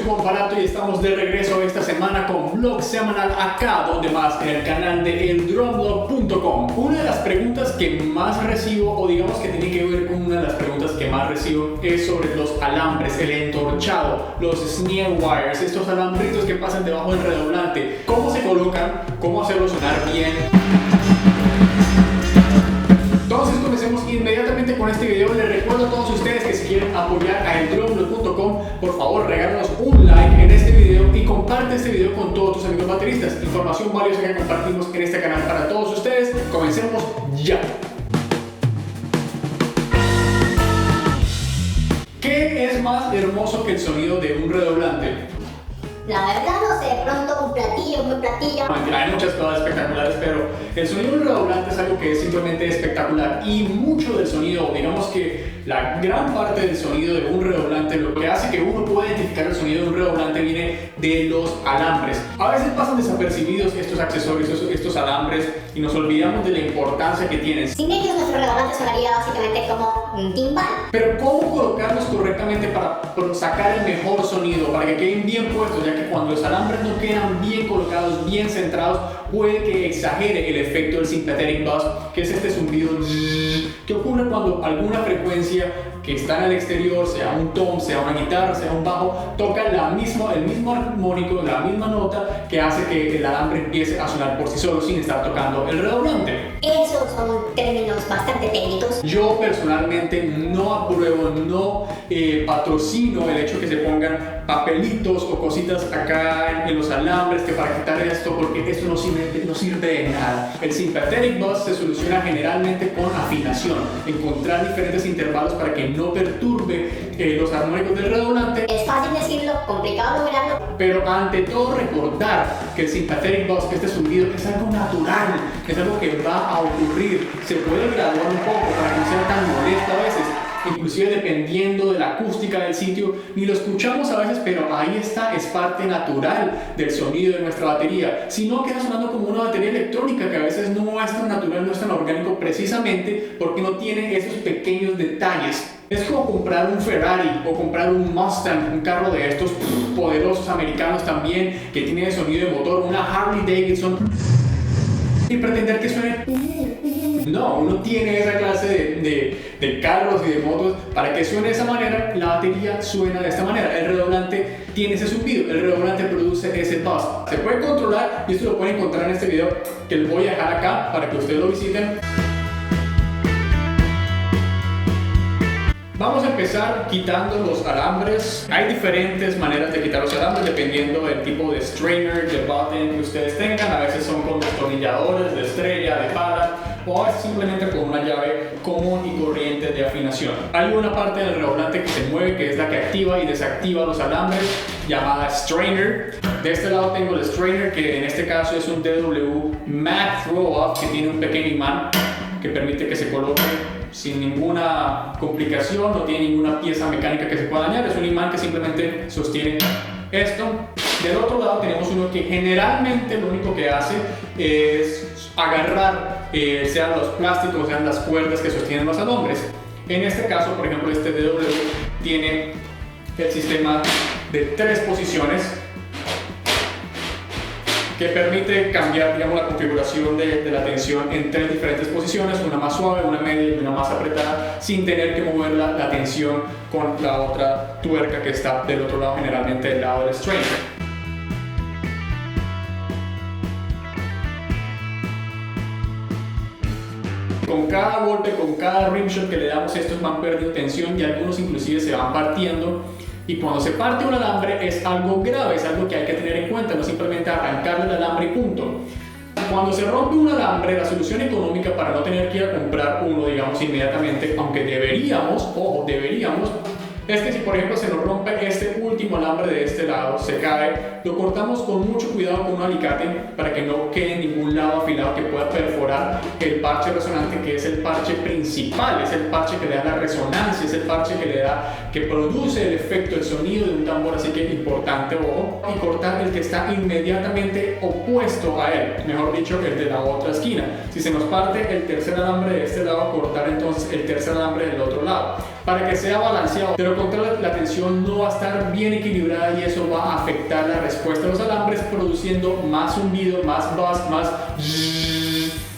Juan Parato y estamos de regreso esta semana con vlog semanal acá, donde más, en el canal de eldrumblog.com. Una de las preguntas que más recibo, o digamos que tiene que ver con una de las preguntas que más recibo, es sobre los alambres, el entorchado, los snare wires, estos alambritos que pasan debajo del redoblante. ¿Cómo se colocan? ¿Cómo hacerlo sonar bien? Entonces comencemos inmediatamente con este video. Les recuerdo a todos ustedes que si quieren apoyar a eldrumblog.com, por favor regálanos un like en este video y comparte este video con todos tus amigos bateristas. Información valiosa que compartimos en este canal para todos ustedes. Comencemos ya. ¿Qué es más hermoso que el sonido de un redoblante? La verdad no sé, de pronto un platillo, muy platillo. Hay muchas cosas espectaculares, pero el sonido de un redoblante es algo que es simplemente espectacular, y mucho del sonido, digamos que la gran parte del sonido de un redoblante, lo que hace que uno pueda identificar el sonido de un redoblante, viene de los alambres. A veces pasan desapercibidos estos accesorios, estos alambres, y nos olvidamos de la importancia que tienen. Sin ellos nuestro redoblante sonaría básicamente como un timbal. Pero ¿cómo colocarlos correctamente para sacar el mejor sonido, para que queden bien puestos? Ya que cuando los alambres no quedan bien colocados, bien centrados, puede que exagere el efecto del sympathetic buzz, que es este zumbido que ocurre cuando alguna frecuencia que está en el exterior, sea un tom, sea una guitarra, sea un bajo, toca el mismo armónico, la misma nota, que hace que el alambre empiece a sonar por sí solo sin estar tocando el redoblante. Esos son términos bastante técnicos. Yo personalmente no apruebo, no patrocino el hecho que se pongan papelitos o cositas acá en los alambres que para quitar esto, porque esto no sirve de nada. El sympathetic buzz se soluciona generalmente con afinación, encontrar diferentes intervalos para que no perturbe los armónicos del redoblante. Es fácil decirlo, complicado lograrlo. Pero ante todo recordar que el sympathetic buzz, que este zumbido, es algo natural, es algo que va a ocurrir. Se puede graduar un poco para que no sea tan molesto a veces, inclusive dependiendo de la acústica del sitio, ni lo escuchamos a veces, pero ahí está, es parte natural del sonido de nuestra batería. Si no, queda sonando como una batería electrónica que a veces no es tan natural, no es tan orgánico, precisamente porque no tiene esos pequeños detalles. Es como comprar un Ferrari o comprar un Mustang, un carro de estos poderosos americanos también, que tiene sonido de motor, una Harley Davidson, y pretender que suene. No, uno tiene esa clase de carros y de motos para que suene de esa manera. La batería suena de esta manera. El redoblante tiene ese zumbido, el redoblante produce ese buzz. Se puede controlar y esto lo pueden encontrar en este video que les voy a dejar acá para que ustedes lo visiten. Vamos a empezar quitando los alambres. Hay diferentes maneras de quitar los alambres dependiendo del tipo de strainer, de button que ustedes tengan. A veces son con destornilladores, de estrella, de pala, o es simplemente con una llave común y corriente de afinación. Hay una parte del redoblante que se mueve, que es la que activa y desactiva los alambres, llamada strainer. De este lado tengo el strainer, que en este caso es un DW Mag Throw-Off, que tiene un pequeño imán que permite que se coloque sin ninguna complicación, no tiene ninguna pieza mecánica que se pueda dañar, es un imán que simplemente sostiene esto. Del otro lado tenemos uno que generalmente lo único que hace es agarrar, sean los plásticos, sean las cuerdas que sostienen los alambres. En este caso, por ejemplo, este DW tiene el sistema de 3 posiciones que permite cambiar, digamos, la configuración de la tensión en 3 diferentes posiciones, una más suave, una media y una más apretada, sin tener que mover la tensión con la otra tuerca que está del otro lado, generalmente del lado del strainer. Con cada golpe, con cada rimshot que le damos, estos van perdiendo tensión y algunos inclusive se van partiendo. Y cuando se parte un alambre es algo grave, es algo que hay que tener en cuenta, no simplemente arrancar el alambre y punto. Cuando se rompe un alambre, la solución económica para no tener que ir a comprar uno, digamos, inmediatamente, aunque deberíamos, ojo, deberíamos, es que si por ejemplo se nos rompe este último alambre de este lado, se cae, lo cortamos con mucho cuidado con un alicate para que no quede ningún lado afilado que pueda perforar el parche resonante, que es el parche principal, es el parche que le da la resonancia, es el parche que produce el efecto, el sonido de un tambor. Así que importante ojo, y cortar el que está inmediatamente opuesto a él, mejor dicho, el de la otra esquina. Si se nos parte el tercer alambre de este lado, cortar entonces el tercer alambre del otro lado, para que sea balanceado. De lo contrario, la tensión no va a estar bien equilibrada y eso va a afectar la respuesta de los alambres, produciendo más zumbido, más buzz, más...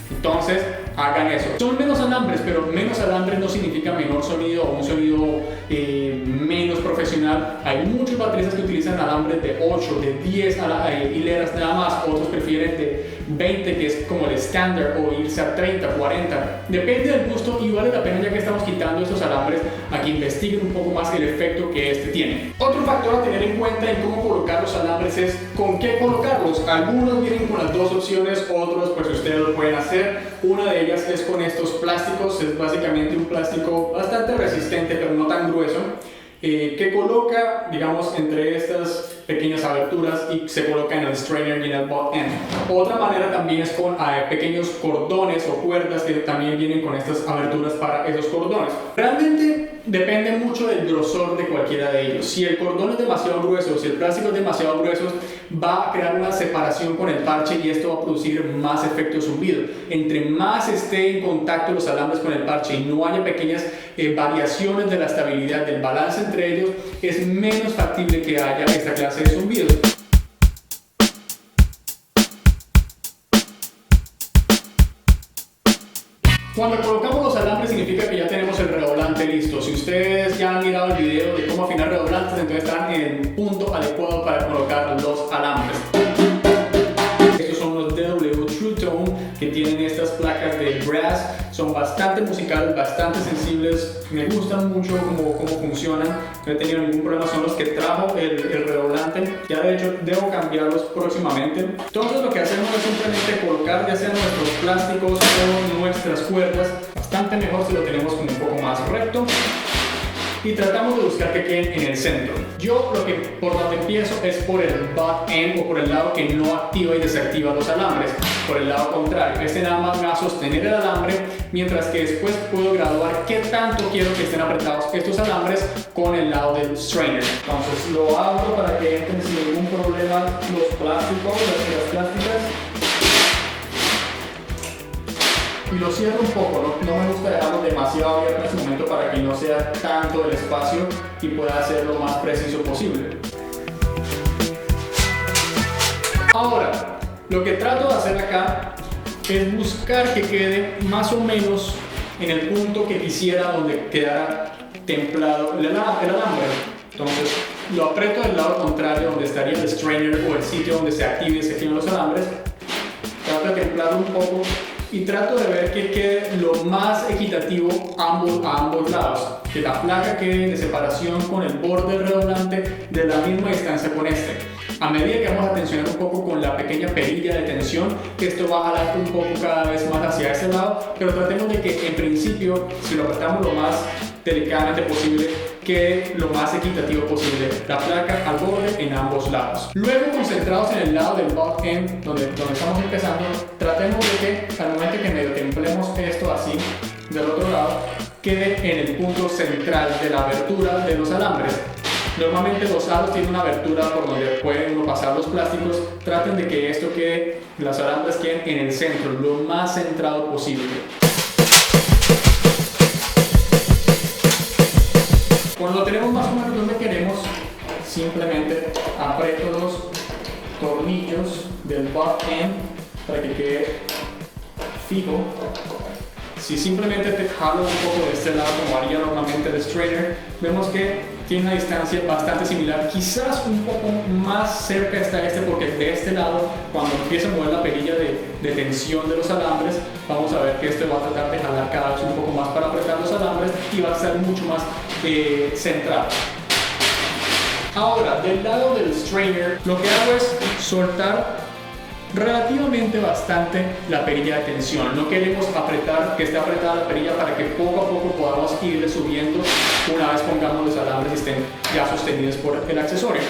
Entonces, hagan eso. Son menos alambres, pero menos alambres no significa menor sonido o un sonido menos profesional. Hay muchos bateristas que utilizan alambres de 8, de 10 hileras nada más. Otros prefieren de 20, que es como el estándar, o irse a 30, 40. Depende del gusto y vale la pena, ya que estamos quitando estos alambres, a que investiguen un poco más el efecto que este tiene. Otro factor a tener en cuenta en cómo colocar los alambres es con qué colocarlos. Algunos vienen con las dos opciones, otros pues ustedes lo pueden hacer. Una de ellas es con estos plásticos, es básicamente un plástico bastante resistente pero no tan grueso, que coloca, digamos, entre estas pequeñas aberturas y se coloca en el strainer y en el butt end. Otra manera también es con pequeños cordones o cuerdas que también vienen con estas aberturas para esos cordones. Realmente depende mucho del grosor de cualquiera de ellos. Si el cordón es demasiado grueso, si el plástico es demasiado grueso, va a crear una separación con el parche y esto va a producir más efecto zumbido. Entre más esté en contacto los alambres con el parche y no haya pequeñas variaciones de la estabilidad, del balance entre ellos, es menos factible que haya esta clase de zumbidos. Cuando colocamos los alambres significa que ya tenemos el redoblante listo. Si ustedes ya han mirado el video de cómo afinar redoblantes, entonces están en el punto adecuado para colocar los alambres. Estos son los DW True Tone, que tienen estas placas de brass. Son bastante musicales, bastante sensibles. Me gustan mucho cómo funcionan. No he tenido ningún problema. Son los que trajo el redoblante. Ya de hecho debo cambiarlos próximamente. Entonces lo que hacemos es simplemente colocar ya sean nuestros plásticos o nuestras cuerdas. Bastante mejor si lo tenemos como un poco más recto. Y tratamos de buscar que queden en el centro. Yo por donde empiezo es por el butt end, o por el lado que no activa y desactiva los alambres. Por el lado contrario, este nada más me va a sostener el alambre, mientras que después puedo graduar qué tanto quiero que estén apretados estos alambres con el lado del strainer. Entonces lo abro para que entren sin ningún problema los plásticos, las plásticas. Y lo cierro un poco, no me gusta dejarlo demasiado abierto en este momento para que no sea tanto el espacio y pueda hacer lo más preciso posible. Ahora, lo que trato de hacer acá es buscar que quede más o menos en el punto que quisiera, donde quedara templado el alambre. Entonces lo aprieto del lado contrario, donde estaría el strainer o el sitio donde se activen y se activen los alambres. Trato de templarlo un poco y trato de ver que quede lo más equitativo a ambos lados, que la placa quede de separación con el borde del redoblante de la misma distancia con este. A medida que vamos a tensionar un poco con la pequeña perilla de tensión, esto va a jalar un poco cada vez más hacia ese lado, pero tratemos de que en principio, si lo apretamos lo más delicadamente posible, quede lo más equitativo posible la placa al borde en ambos lados. Luego, concentrados en el lado del butt end, donde estamos empezando, tratemos de que al momento que medio templemos esto así, del otro lado, quede en el punto central de la abertura de los alambres. Normalmente los aros tienen una abertura por donde pueden uno pasar los plásticos. Traten de que esto quede, las alambres queden en el centro, lo más centrado posible. Cuando lo tenemos más o menos donde queremos, simplemente aprieto los tornillos del butt end para que quede fijo. Si simplemente te jalo un poco de este lado como haría normalmente el strainer, vemos que tiene una distancia bastante similar, quizás un poco más cerca está este, porque de este lado, cuando empieza a mover la perilla de tensión de los alambres, vamos a ver que este va a tratar de jalar cada vez un poco más para apretar los alambres y va a ser mucho más centrado. Ahora, del lado del strainer, lo que hago es soltar relativamente bastante la perilla de tensión. No queremos apretar, que esté apretada la perilla, para que poco a poco podamos irle subiendo una vez pongamos los alambres y estén ya sostenidos por el accesorio.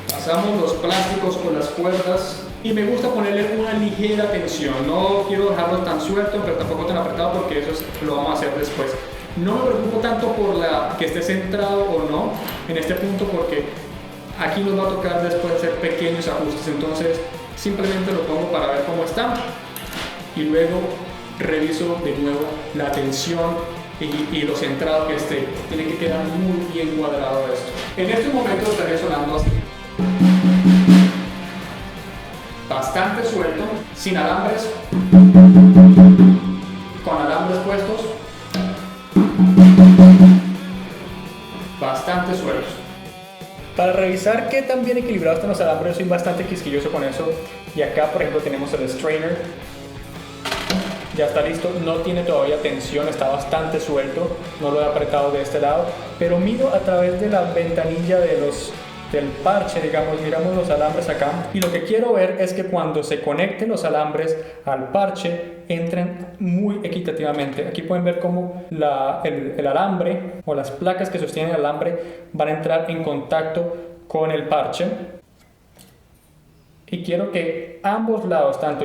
Pasamos los plásticos con las cuerdas y me gusta ponerle una ligera tensión. No quiero dejarlo tan suelto, pero tampoco tan apretado, porque eso lo vamos a hacer después. No me preocupo tanto por que esté centrado o no en este punto, porque aquí nos va a tocar después hacer pequeños ajustes. Entonces simplemente lo pongo para ver cómo está y luego reviso de nuevo la tensión y lo centrado que esté. Tiene que quedar muy bien cuadrado esto. En este momento estaría sonando así, bastante suelto, sin alambres, con alambres puestos, bastante sueltos. Para revisar qué tan bien equilibrados están los alambres, soy bastante quisquilloso con eso. Y acá, por ejemplo, tenemos el strainer. Ya está listo, no tiene todavía tensión, está bastante suelto, no lo he apretado de este lado, pero miro a través de la ventanilla del parche, digamos, miramos los alambres acá, y lo que quiero ver es que cuando se conecten los alambres al parche, entren muy equitativamente. Aquí pueden ver cómo el alambre o las placas que sostienen el alambre van a entrar en contacto con el parche, y quiero que ambos lados, tanto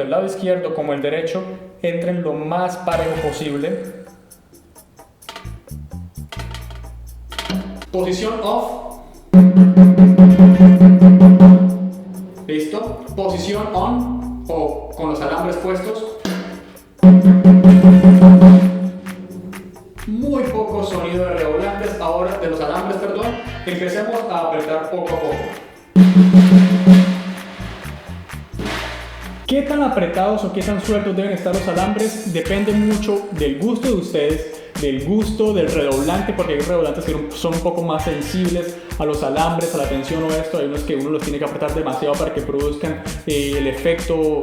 el lado izquierdo como el derecho, entren lo más parejo posible. Posición off. Listo. Posición on, o con los alambres puestos. Muy poco sonido de redoblantes ahora, de los alambres, perdón. Empecemos a apretar poco a poco. ¿Qué tan apretados o qué tan sueltos deben estar los alambres? Depende mucho del gusto de ustedes, del gusto del redoblante, porque hay redoblantes que son un poco más sensibles a los alambres, a la tensión o esto. Hay unos que uno los tiene que apretar demasiado para que produzcan el efecto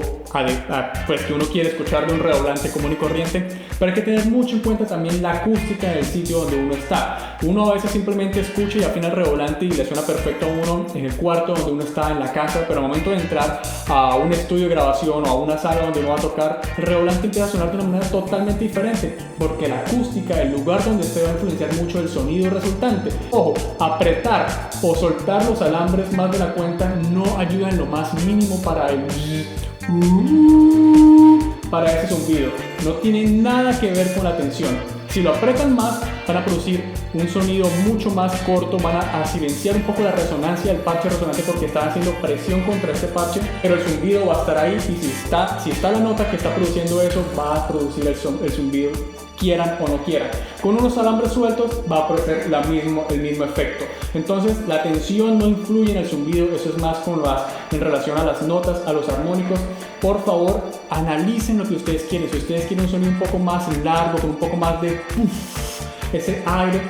pues, que uno quiere escuchar de un redoblante común y corriente. Pero hay que tener mucho en cuenta también la acústica del sitio donde uno está. Uno a veces simplemente escucha y afina el redoblante y le suena perfecto a uno en el cuarto donde uno está, en la casa, pero al momento de entrar a un estudio de grabación o a una sala donde uno va a tocar, el redoblante empieza a sonar de una manera totalmente diferente, porque la acústica, el lugar donde esté, va a influenciar mucho el sonido resultante. Ojo, apretar o soltar los alambres más de la cuenta no ayuda en lo más mínimo para ese zumbido. No tiene nada que ver con la tensión. Si lo apretan más, van a producir un sonido mucho más corto, van a silenciar un poco la resonancia del parche resonante, porque están haciendo presión contra este parche, pero el zumbido va a estar ahí, y si está la nota que está produciendo eso, va a producir el zumbido, quieran o no quieran. Con unos alambres sueltos va a producir el mismo efecto. Entonces la tensión no influye en el zumbido, eso es más en relación a las notas, a los armónicos. Por favor, analicen lo que ustedes quieren. Si ustedes quieren un sonido un poco más largo, con un poco más de ese aire,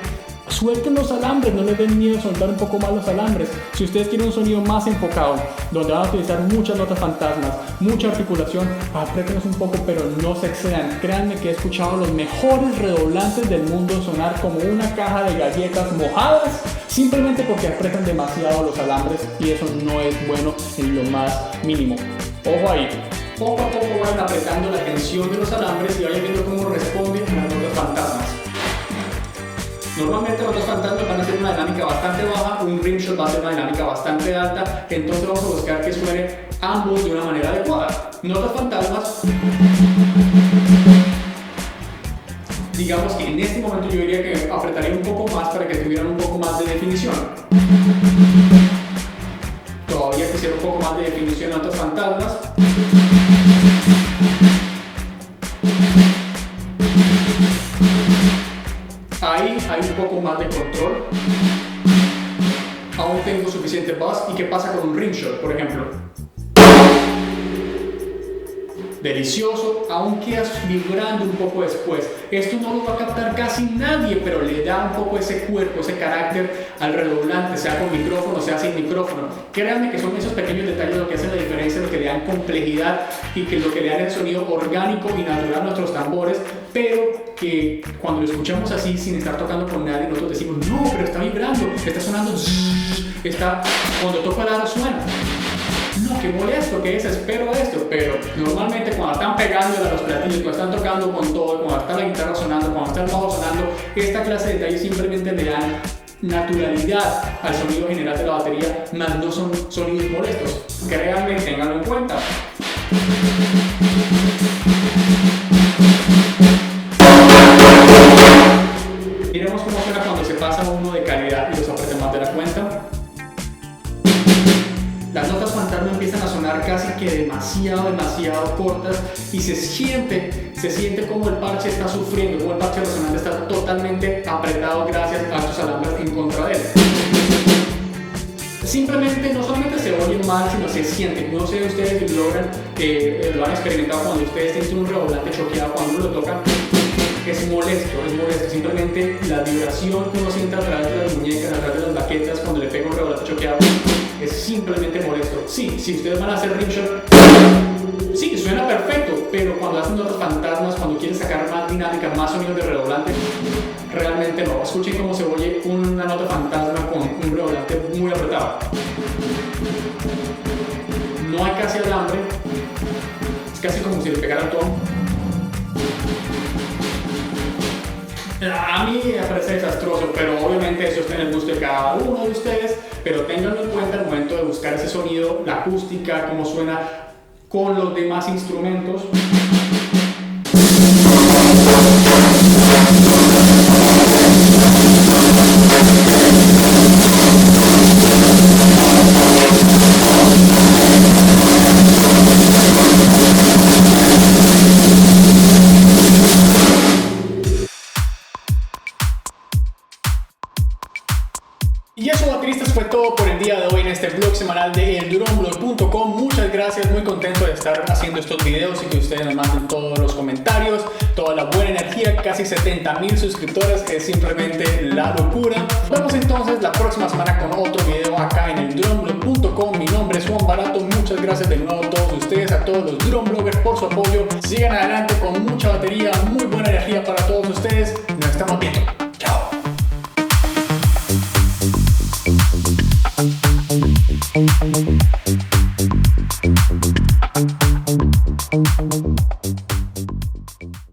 suelten los alambres, no les den miedo soltar un poco más los alambres. Si ustedes quieren un sonido más enfocado, donde van a utilizar muchas notas fantasmas, mucha articulación, apriétenlos un poco, pero no se excedan. Créanme que he escuchado los mejores redoblantes del mundo sonar como una caja de galletas mojadas, simplemente porque aprietan demasiado los alambres, y eso no es bueno en lo más mínimo. Ojo ahí. Poco a poco vayan apretando la tensión de los alambres y vayan viendo cómo responden a las notas fantasmas. Normalmente los dos fantasmas van a hacer una dinámica bastante baja, un rimshot va a hacer una dinámica bastante alta, entonces vamos a buscar que suene ambos de una manera adecuada. Notas fantasmas, digamos que en este momento yo diría que apretaría un poco más para que tuvieran un poco más de definición. Todavía quisiera un poco más de definición en notas fantasmas. Ahí hay un poco más de control. Aún tengo suficiente buzz. ¿Y qué pasa con un rimshot, por ejemplo? Delicioso, aún quedas vibrando un poco después. Esto no lo va a captar casi nadie, pero le da un poco ese cuerpo, ese carácter al redoblante, sea con micrófono, sea sin micrófono. Créanme que son esos pequeños detalles lo que hacen la diferencia, lo que le dan complejidad y que lo que le dan el sonido orgánico y natural a nuestros tambores, pero que cuando lo escuchamos así, sin estar tocando con nadie, nosotros decimos, no, pero está vibrando, está sonando, cuando toco el aro suena. No, qué molesto, qué desespero esto, pero normalmente cuando están pegándole a los platillos, cuando están tocando con todo, cuando está la guitarra sonando, cuando está el bajo sonando, esta clase de detalles simplemente le dan naturalidad al sonido general de la batería, más no son sonidos molestos. Créanme, ténganlo en cuenta. Miremos cómo suena cuando se pasa uno de calidad y los aprieta más de la cuenta. Las notas fantasma empiezan a sonar casi que demasiado cortas y se siente como el parche está sufriendo, como el parche resonante está totalmente apretado gracias a estos alambres en contra de él. Simplemente no solamente se oye mal, sino se siente. No sé ustedes si lo han experimentado cuando ustedes tienen un redoblante choqueado, cuando uno lo toca. Es molesto, simplemente la vibración que uno siente a través de las muñecas, a través de las baquetas cuando le pega un redoblante choqueado, es simplemente molesto. Sí, si ustedes van a hacer rimshot, sí, suena perfecto, pero cuando hacen notas fantasmas, cuando quieren sacar más dinámica, más sonidos de redoblante, realmente no. Escuchen cómo se oye una nota fantasma con un redoblante muy apretado. No hay casi alambre, es casi como si le pegara el tono. A mí me parece desastroso, pero obviamente eso está en el gusto de cada uno de ustedes, pero ténganlo en cuenta al momento de buscar ese sonido, la acústica, cómo suena con los demás instrumentos. Y eso, bateristas, fue todo por el día de hoy en este blog semanal de eldrumblog.com. Muchas gracias, muy contento de estar haciendo estos videos y que ustedes nos manden todos los comentarios, toda la buena energía, casi 70,000 suscriptores, es simplemente la locura. Nos vemos entonces la próxima semana con otro video acá en eldrumblog.com. Mi nombre es Juan Barato, muchas gracias de nuevo a todos ustedes, a todos los drum bloggers por su apoyo. Sigan adelante con mucha batería, muy buena energía para todos ustedes. Nos estamos viendo. Chao.